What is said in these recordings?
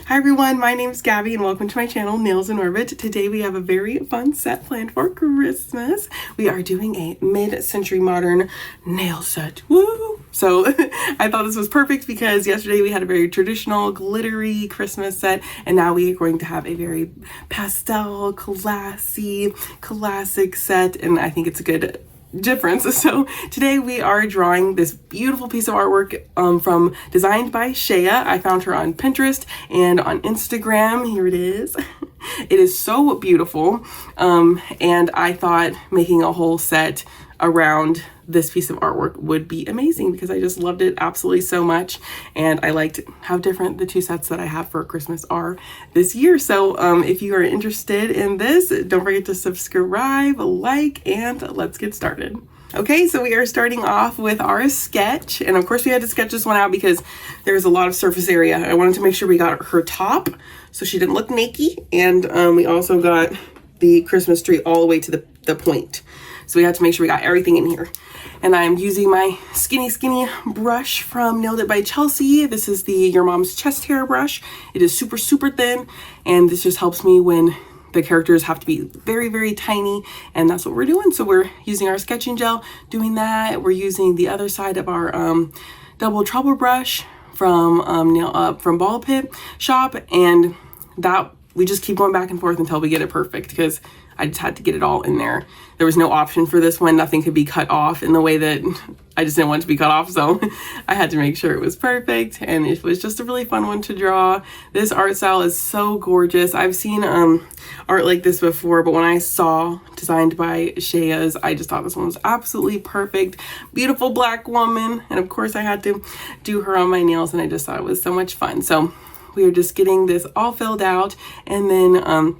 Hi everyone, my name is Gabby and welcome to my channel, Nails in Orbit. Today we have a very fun set planned for Christmas. We are doing a mid-century modern nail set. Woo! So I thought this was perfect because yesterday we had a very traditional glittery Christmas set, and now we are going to have a very pastel, classy, classic set, and I think it's a good difference. So today we are drawing this beautiful piece of artwork from Designed by Shea. I found her on Pinterest and on Instagram. Here it is. It is so beautiful, and I thought making a whole set around this piece of artwork would be amazing because I just loved it absolutely so much, and I liked how different the two sets that I have for Christmas are this year. So if you are interested in this, don't forget to subscribe, like, and let's get started. Okay, so we are starting off with our sketch, and of course we had to sketch this one out because there's a lot of surface area. I wanted to make sure we got her top so she didn't look naked, and we also got the Christmas tree all the way to the point. So we had to make sure we got everything in here. And I'm using my skinny brush from Nailed It by Chelsea. This is the Your Mom's Chest Hair brush. It is super thin, and this just helps me when the characters have to be very tiny, and that's what we're doing. So we're using our sketching gel, doing that. We're using the other side of our double trouble brush from Ballpit shop, and that we just keep going back and forth until we get it perfect because I just had to get it all in there. There was no option for this one. Nothing could be cut off in the way that I just didn't want it to be cut off. So I had to make sure it was perfect. And it was just a really fun one to draw. This art style is so gorgeous. I've seen art like this before, but when I saw Designed by Shea's, I just thought this one was absolutely perfect. Beautiful black woman. And of course I had to do her on my nails, and I just thought it was so much fun. So we are just getting this all filled out, and then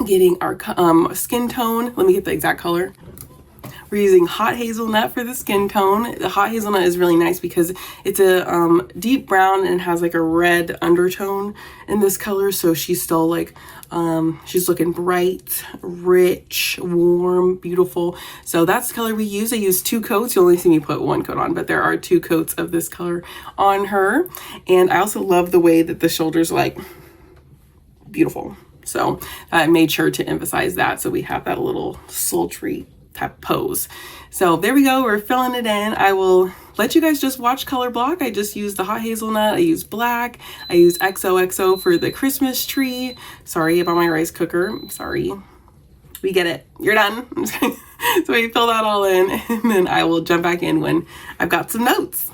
getting our skin tone. Let me get the exact color. We're using hot hazelnut for the skin tone. The hot hazelnut is really nice because it's a deep brown and it has like a red undertone in this color. So she's still like, she's looking bright, rich, warm, beautiful. So that's the color we use. I use 2 coats. You'll only see me put 1 coat on, but there are 2 coats of this color on her. And I also love the way that the shoulders are like beautiful. So I made sure to emphasize that. So we have that little sultry type pose. So there we go. We're filling it in. I will let you guys just watch color block. I just used the hot hazelnut. I used black. I used XOXO for the Christmas tree. Sorry about my rice cooker. Sorry. We get it. You're done. So we fill that all in, and then I will jump back in when I've got some notes.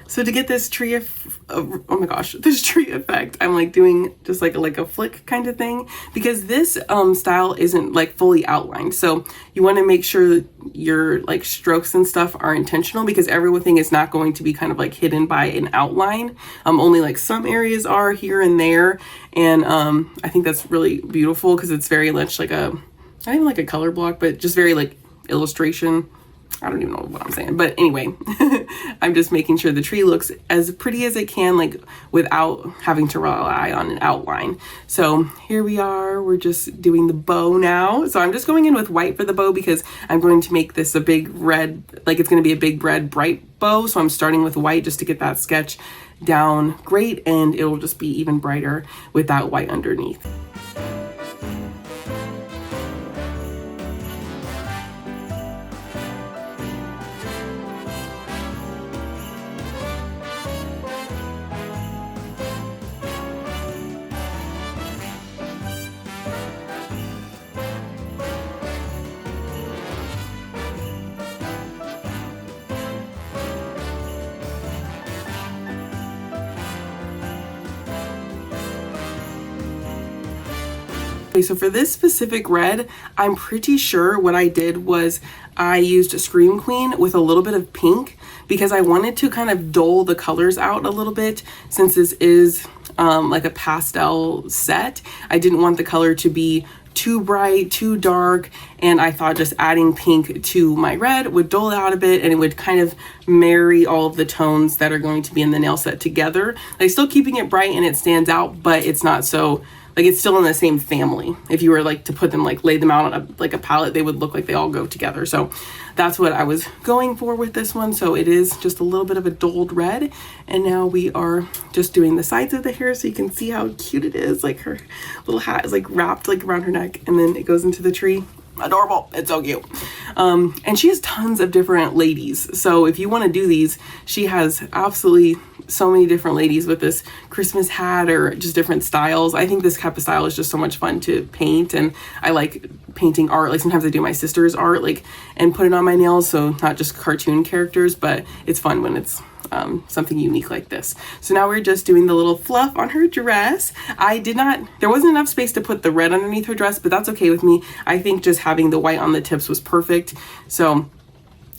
So to get this tree this tree effect, I'm like doing just like a flick kind of thing because this style isn't like fully outlined. So you want to make sure your like strokes and stuff are intentional because everything is not going to be kind of like hidden by an outline. Only like some areas are here and there, and I think that's really beautiful because it's very much like not even like a color block, but just very like illustration. I don't even know what I'm saying, but anyway, I'm just making sure the tree looks as pretty as it can, like without having to rely on an outline. So here we are, we're just doing the bow now. So I'm just going in with white for the bow because I'm going to make this a big red, like it's going to be a big red bright bow. So I'm starting with white just to get that sketch down great, and it'll just be even brighter with that white underneath. Okay, so for this specific red, I'm pretty sure what I did was I used a Scream Queen with a little bit of pink because I wanted to kind of dull the colors out a little bit since this is like a pastel set. I didn't want the color to be too bright, too dark, and I thought just adding pink to my red would dull it out a bit and it would kind of marry all of the tones that are going to be in the nail set together. Like still keeping it bright and it stands out, but it's not so, like it's still in the same family. If you were like to put them, like lay them out on a palette, they would look like they all go together. So that's what I was going for with this one. So it is just a little bit of a dulled red. And now we are just doing the sides of the hair so you can see how cute it is. Like her little hat is like wrapped like around her neck and then it goes into the tree. Adorable. It's so cute. And she has tons of different ladies. So if you want to do these, she has absolutely so many different ladies with this Christmas hat or just different styles. I think this type of style is just so much fun to paint, and I like painting art. Like sometimes I do my sister's art like and put it on my nails, so not just cartoon characters, but it's fun when it's something unique like this. So now we're just doing the little fluff on her dress. There wasn't enough space to put the red underneath her dress, but that's okay with me. I think just having the white on the tips was perfect. So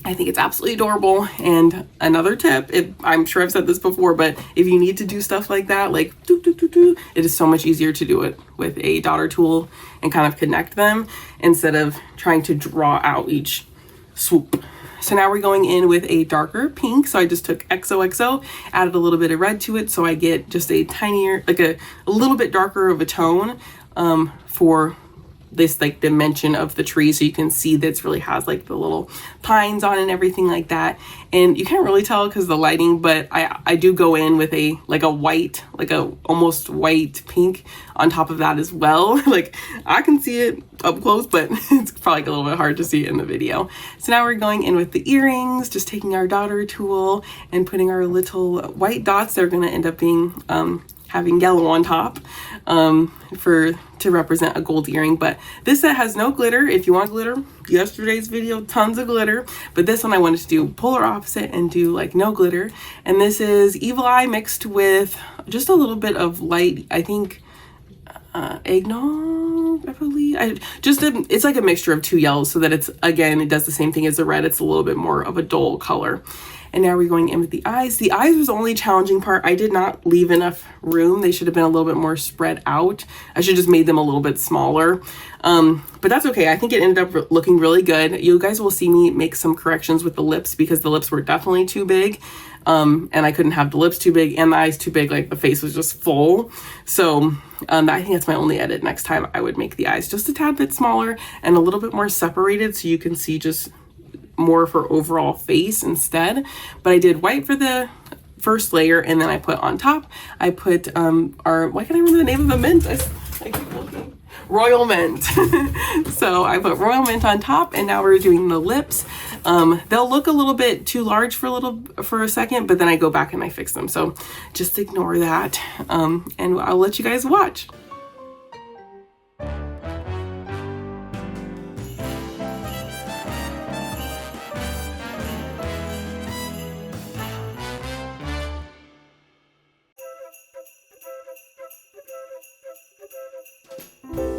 I think it's absolutely adorable. And another tip, I'm sure I've said this before, but if you need to do stuff like that, like it is so much easier to do it with a daughter tool and kind of connect them instead of trying to draw out each swoop. So now we're going in with a darker pink. So I just took XOXO, added a little bit of red to it, so I get just a tinier, like a little bit darker of a tone for this like dimension of the tree, so you can see that it really has like the little pines on and everything like that. And you can't really tell because of the lighting, but I do go in with a white, like a almost white pink on top of that as well. Like I can see it up close, but it's probably a little bit hard to see it in the video. So now we're going in with the earrings, just taking our daughter tool and putting our little white dots. They're going to end up being having yellow on top to represent a gold earring. But this set has no glitter. If you want glitter, yesterday's video, tons of glitter. But this one I wanted to do polar opposite and do like no glitter. And this is Evil Eye mixed with just a little bit of light, I think, eggnog, I believe. It's like a mixture of two yellows so that it's, again, it does the same thing as the red. It's a little bit more of a dull color. And now we're going in with the eyes. The eyes was the only challenging part. I did not leave enough room. They should have been a little bit more spread out. I should have just made them a little bit smaller. But that's okay. I think it ended up looking really good. You guys will see me make some corrections with the lips because the lips were definitely too big. And I couldn't have the lips too big and the eyes too big. Like the face was just full. So I think that's my only edit. Next time I would make the eyes just a tad bit smaller and a little bit more separated so you can see just more of her overall face instead. But I did white for the first layer, and then I put on top, I put why can't I remember the name of the mint? I keep looking. Royal Mint. So I put Royal Mint on top, and now we're doing the lips. They'll look a little bit too large for a second, but then I go back and I fix them. So just ignore that. And I'll let you guys watch. Bye.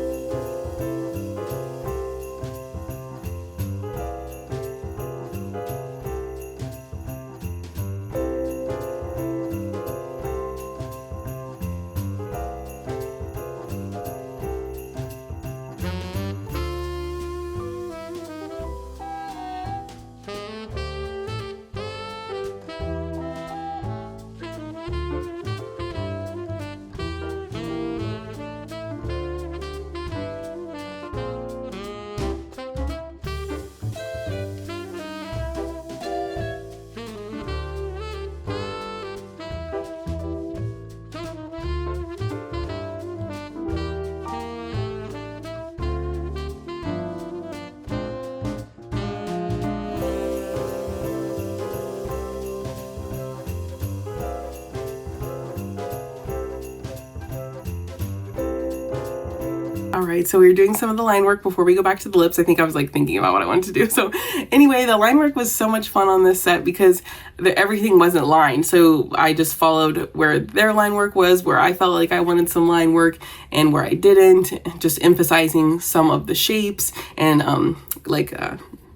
All right, so we were doing some of the line work before we go back to the lips. I think I was like thinking about what I wanted to do. So anyway, the line work was so much fun on this set because everything wasn't lined. So I just followed where their line work was, where I felt like I wanted some line work and where I didn't, just emphasizing some of the shapes and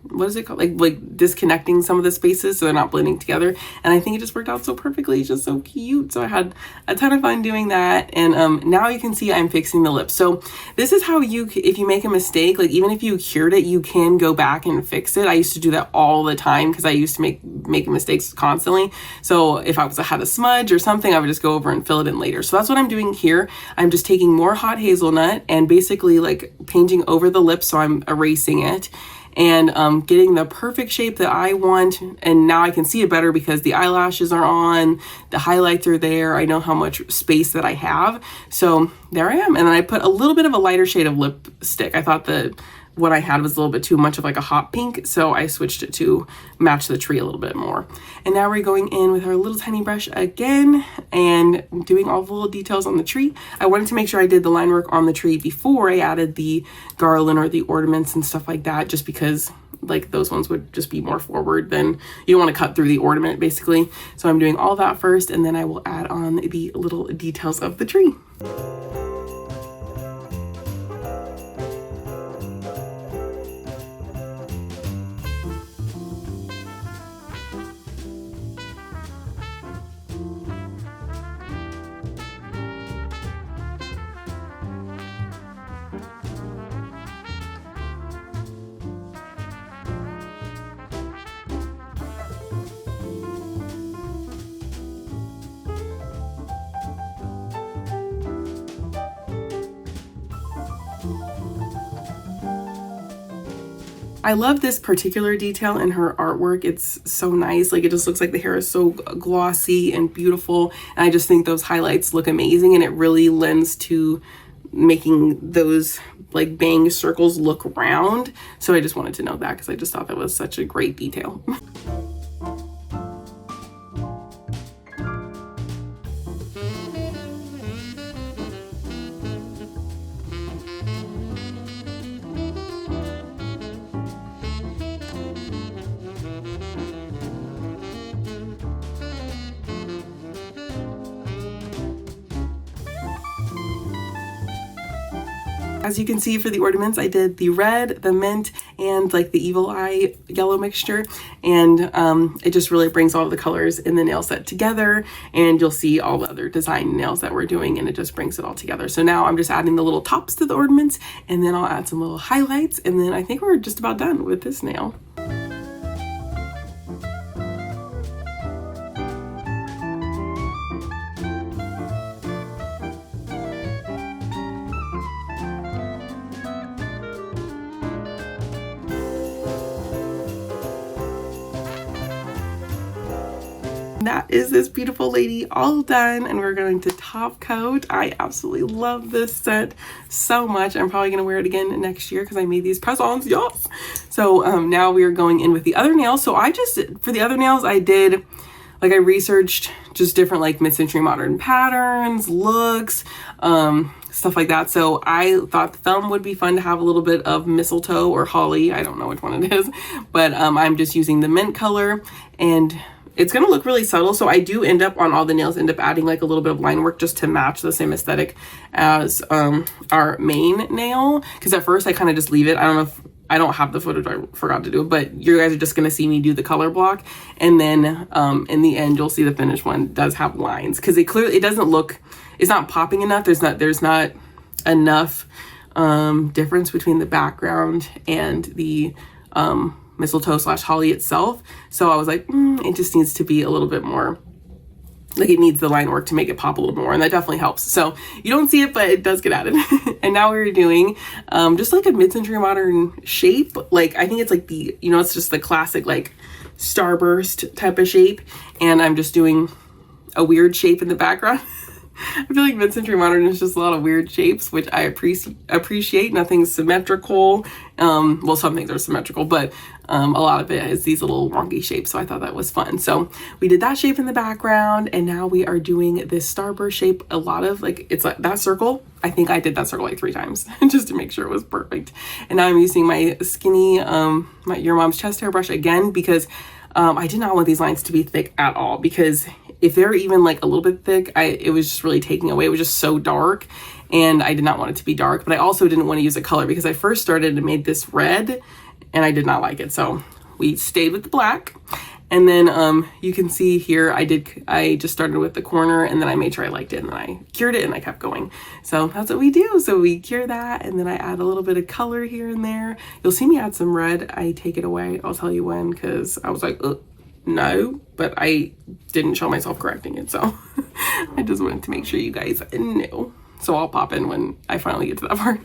what is it called? Like disconnecting some of the spaces so they're not blending together. And I think it just worked out so perfectly. It's just so cute. So I had a ton of fun doing that. And now you can see I'm fixing the lips. So this is how if you make a mistake, like even if you cured it, you can go back and fix it. I used to do that all the time because I used to make mistakes constantly. So if I had a smudge or something, I would just go over and fill it in later. So that's what I'm doing here. I'm just taking more hot hazelnut and basically like painting over the lips. So I'm erasing it and getting the perfect shape that I want. And now I can see it better because the eyelashes are on, the highlights are there. I know how much space that I have. So there I am. And then I put a little bit of a lighter shade of lipstick. I thought that what I had was a little bit too much of like a hot pink, so I switched it to match the tree a little bit more. And now we're going in with our little tiny brush again and doing all the little details on the tree. I wanted to make sure I did the line work on the tree before I added the garland or the ornaments and stuff like that, just because like those ones would just be more forward than you don't want to cut through the ornament basically. So I'm doing all that first, and then I will add on the little details of the tree. I love this particular detail in her artwork. It's so nice. Like it just looks like the hair is so glossy and beautiful. And I just think those highlights look amazing, and it really lends to making those like bang circles look round. So I just wanted to know that because I just thought that was such a great detail. As you can see for the ornaments, I did the red, the mint, and like the evil eye yellow mixture. And it just really brings all of the colors in the nail set together. And you'll see all the other design nails that we're doing, and it just brings it all together. So now I'm just adding the little tops to the ornaments, and then I'll add some little highlights. And then I think we're just about done with this nail. That is this beautiful lady all done, and we're going to top coat. I absolutely love this set so much. I'm probably gonna wear it again next year because I made these press-ons, yes. So now we are going in with the other nails. So for the other nails, I did, like I researched just different like mid-century modern patterns, looks, stuff like that. So I thought the thumb would be fun to have a little bit of mistletoe or holly. I don't know which one it is, but I'm just using the mint color, and it's gonna look really subtle. So I do end up on all the nails, end up adding like a little bit of line work just to match the same aesthetic as our main nail. Because at first I kind of just leave it. I don't know if I don't have the footage, I forgot to do it, but you guys are just gonna see me do the color block, and then in the end you'll see the finished one does have lines, because it doesn't look, it's not popping enough. There's not enough difference between the background and the mistletoe / holly itself. So I was like, it just needs to be a little bit more, like it needs the line work to make it pop a little more, and that definitely helps. So you don't see it, but it does get added. And now we're doing just like a mid-century modern shape. Like I think it's like the, it's just the classic like starburst type of shape, and I'm just doing a weird shape in the background. I feel like mid-century modern is just a lot of weird shapes, which I appreciate. Nothing's symmetrical. Well, some things are symmetrical, but a lot of it is these little wonky shapes. So I thought that was fun. So we did that shape in the background, and now we are doing this starburst shape. A lot of like, it's like that circle. I think I did that circle like 3 times just to make sure it was perfect. And now I'm using my skinny, Your Mom's chest hair brush again, because I did not want these lines to be thick at all, because if they're even like a little bit thick, it was just really taking away. It was just so dark, and I did not want it to be dark, but I also didn't want to use a color because I first started and made this red and I did not like it. So we stayed with the black. And then you can see here, I just started with the corner, and then I made sure I liked it, and then I cured it and I kept going. So that's what we do. So we cure that, and then I add a little bit of color here and there. You'll see me add some red. I take it away. I'll tell you when, because I was like, no, but I didn't show myself correcting it. So I just wanted to make sure you guys knew. So I'll pop in when I finally get to that part.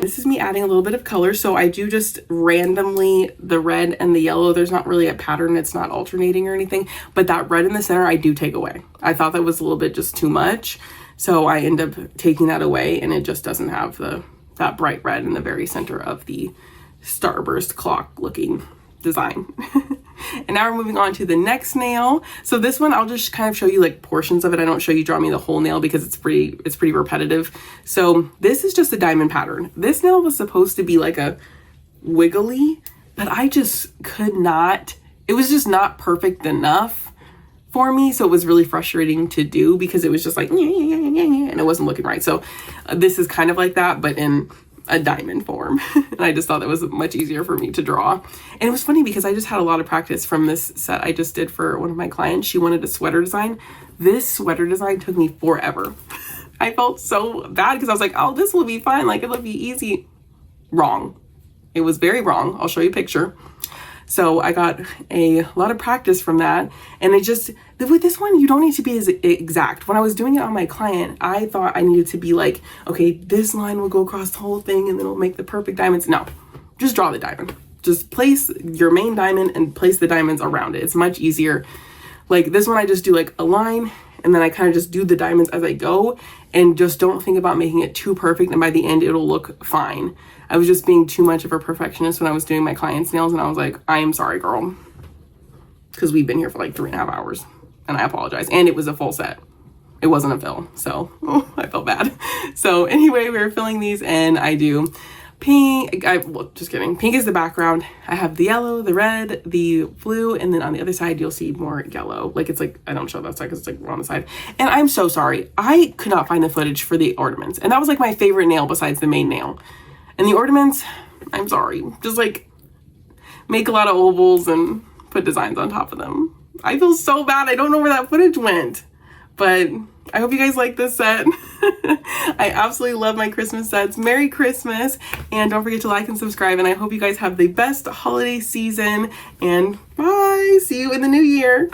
This is me adding a little bit of color. So I do just randomly the red and the yellow. There's not really a pattern. It's not alternating or anything, but that red in the center, I do take away. I thought that was a little bit just too much. So I end up taking that away, and it just doesn't have that bright red in the very center of the starburst clock looking design. And now we're moving on to the next nail. So this one, I'll just kind of show you like portions of it. I don't show you draw me the whole nail because it's pretty repetitive. So this is just a diamond pattern. This nail was supposed to be like a wiggly, but I just could not, it was just not perfect enough for me. So it was really frustrating to do because it was just like, and it wasn't looking right. So this is kind of like that, but in a diamond form. And I just thought that was much easier for me to draw. And it was funny because I just had a lot of practice from this set I just did for one of my clients. She wanted a sweater design. This sweater design took me forever. I felt so bad because I was like, oh, this will be fine. Like, it'll be easy. Wrong. It was very wrong. I'll show you a picture. So I got a lot of practice from that. And with this one, you don't need to be as exact. When I was doing it on my client, I thought I needed to be like, okay, this line will go across the whole thing and then it'll make the perfect diamonds. No, just draw the diamond. Just place your main diamond and place the diamonds around it. It's much easier. Like this one, I just do like a line, and then I kind of just do the diamonds as I go, and just don't think about making it too perfect. And by the end, it'll look fine. I was just being too much of a perfectionist when I was doing my client's nails, and I was like, I am sorry, girl. Because we've been here for like 3.5 hours, and I apologize. And it was a full set. It wasn't a fill, so I felt bad. So anyway, we were filling these, and I do pink. Well, just kidding. Pink is the background. I have the yellow, the red, the blue, and then on the other side, you'll see more yellow. Like it's like, I don't show that side because it's like on the side. And I'm so sorry. I could not find the footage for the ornaments. And that was like my favorite nail besides the main nail. And the ornaments, I'm sorry. Just like make a lot of ovals and put designs on top of them. I feel so bad. I don't know where that footage went. But I hope you guys like this set. I absolutely love my Christmas sets. Merry Christmas. And don't forget to like and subscribe. And I hope you guys have the best holiday season. And bye. See you in the new year.